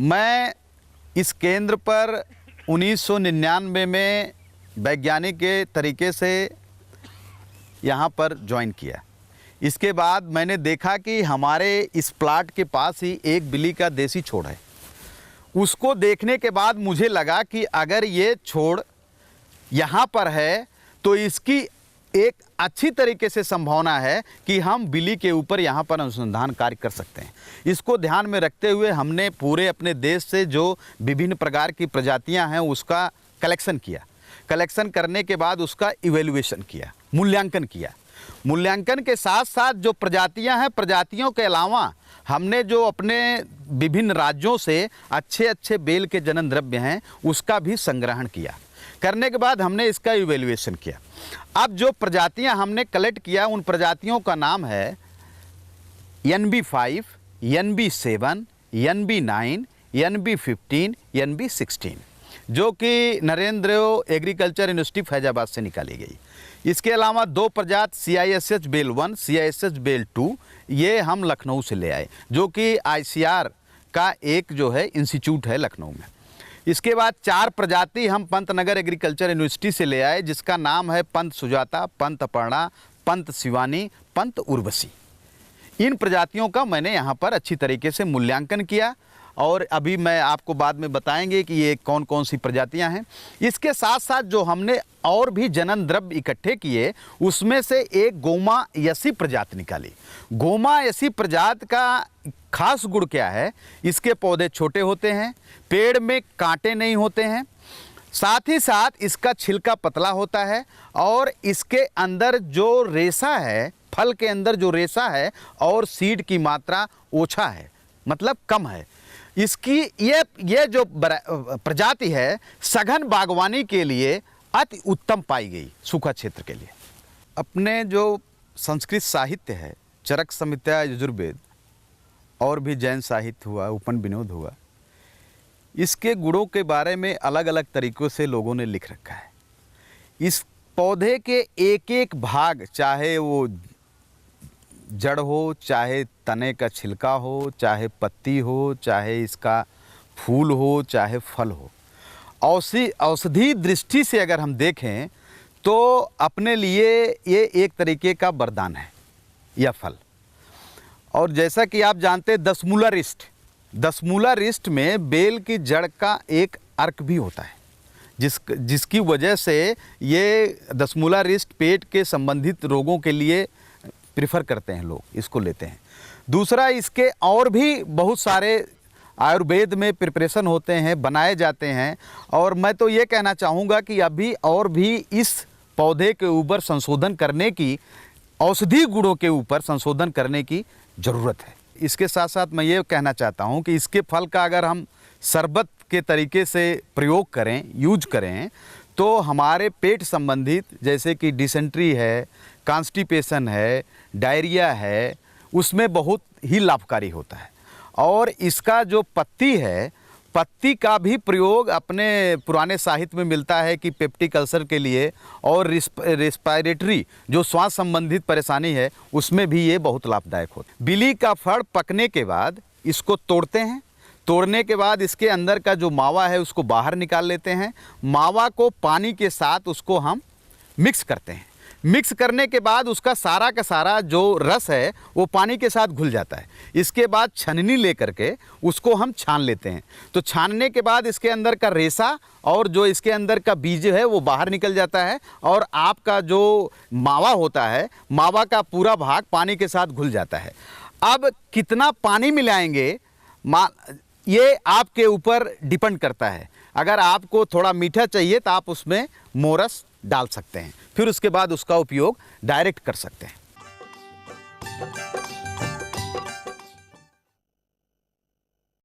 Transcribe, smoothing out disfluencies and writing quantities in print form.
मैं इस केंद्र पर 1999 में वैज्ञानिक के तरीके से यहाँ पर ज्वाइन किया। इसके बाद मैंने देखा कि हमारे इस प्लाट के पास ही एक बिल्ली का देसी छोड़ है। उसको देखने के बाद मुझे लगा कि अगर ये छोड़ यहाँ पर है तो इसकी एक अच्छी तरीके से संभावना है कि हम बिल्ली के ऊपर यहाँ पर अनुसंधान कार्य कर सकते हैं। इसको ध्यान में रखते हुए हमने पूरे अपने देश से जो विभिन्न प्रकार की प्रजातियाँ हैं उसका कलेक्शन किया। कलेक्शन करने के बाद उसका इवैल्यूएशन किया, मूल्यांकन किया। मूल्यांकन के साथ साथ जो प्रजातियां हैं, प्रजातियों के अलावा हमने जो अपने विभिन्न राज्यों से अच्छे अच्छे बेल के जनन द्रव्य हैं उसका भी संग्रहण किया। करने के बाद हमने इसका इवैल्यूएशन किया। अब जो प्रजातियां हमने कलेक्ट किया उन प्रजातियों का नाम है NB5, NB7, NB9, NB15, NB16, जो कि नरेंद्र एग्रीकल्चर यूनिवर्सिटी फैजाबाद से निकाली गई। इसके अलावा दो प्रजात CISH बेल 1, CISH बेल 2, ये हम लखनऊ से ले आए, जो कि ICR का एक जो है इंस्टीट्यूट है लखनऊ में। इसके बाद 4 प्रजाति हम पंतनगर एग्रीकल्चर यूनिवर्सिटी से ले आए, जिसका नाम है पंत सुजाता, पंत अपर्णा, पंत शिवानी, पंत उर्वशी। इन प्रजातियों का मैंने यहाँ पर अच्छी तरीके से मूल्यांकन किया और अभी मैं आपको बाद में बताएंगे कि ये कौन कौन सी प्रजातियां हैं। इसके साथ साथ जो हमने और भी जनन द्रव्य इकट्ठे किए उसमें से एक गोमायसी प्रजाति निकाली। गोमायसी प्रजाति का खास गुण क्या है? इसके पौधे छोटे होते हैं, पेड़ में कांटे नहीं होते हैं, साथ ही साथ इसका छिलका पतला होता है और इसके अंदर जो रेशा है, फल के अंदर जो रेशा है और सीड की मात्रा ओछा है, मतलब कम है। इसकी ये जो प्रजाति है सघन बागवानी के लिए अति उत्तम पाई गई, सूखा क्षेत्र के लिए। अपने जो संस्कृत साहित्य है, चरक संहिता, यजुर्वेद और भी जैन साहित्य हुआ, उपन विनोद हुआ, इसके गुणों के बारे में अलग अलग तरीक़ों से लोगों ने लिख रखा है। इस पौधे के एक एक भाग, चाहे वो जड़ हो, चाहे तने का छिलका हो, चाहे पत्ती हो, चाहे इसका फूल हो, चाहे फल हो, औषधि दृष्टि से अगर हम देखें तो अपने लिए ये एक तरीके का वरदान है यह फल। और जैसा कि आप जानते हैं दसमूला रिस्ट में बेल की जड़ का एक अर्क भी होता है, जिसकी वजह से ये दसमूला रिस्ट पेट के संबंधित रोगों के लिए प्रिफर करते हैं, लोग इसको लेते हैं। दूसरा, इसके और भी बहुत सारे आयुर्वेद में प्रिपरेशन होते हैं, बनाए जाते हैं। और मैं तो ये कहना चाहूँगा कि अभी और भी इस पौधे के ऊपर संशोधन करने की, औषधि गुणों के ऊपर संशोधन करने की ज़रूरत है। इसके साथ साथ मैं ये कहना चाहता हूँ कि इसके फल का अगर हम शरबत के तरीके से प्रयोग करें, यूज करें, तो हमारे पेट संबंधित जैसे कि डिसेंट्री है, कॉन्स्टिपेशन है, डायरिया है, उसमें बहुत ही लाभकारी होता है। और इसका जो पत्ती है, पत्ती का भी प्रयोग अपने पुराने साहित्य में मिलता है कि पेप्टिक अल्सर के लिए और रेस्पिरेटरी जो श्वास संबंधित परेशानी है उसमें भी ये बहुत लाभदायक होता है। बिली का फल पकने के बाद इसको तोड़ते हैं। तोड़ने के बाद इसके अंदर का जो मावा है उसको बाहर निकाल लेते हैं। मावा को पानी के साथ उसको हम मिक्स करते हैं। मिक्स करने के बाद उसका सारा का सारा जो रस है वो पानी के साथ घुल जाता है। इसके बाद छन्नी लेकर के उसको हम छान लेते हैं। तो छानने के बाद इसके अंदर का रेशा और जो इसके अंदर का बीज है वो बाहर निकल जाता है और आपका जो मावा होता है, मावा का पूरा भाग पानी के साथ घुल जाता है। अब कितना पानी मिलाएंगे ये आपके ऊपर डिपेंड करता है। अगर आपको थोड़ा मीठा चाहिए तो आप उसमें मोरस डाल सकते हैं, फिर उसके बाद उसका उपयोग डायरेक्ट कर सकते हैं।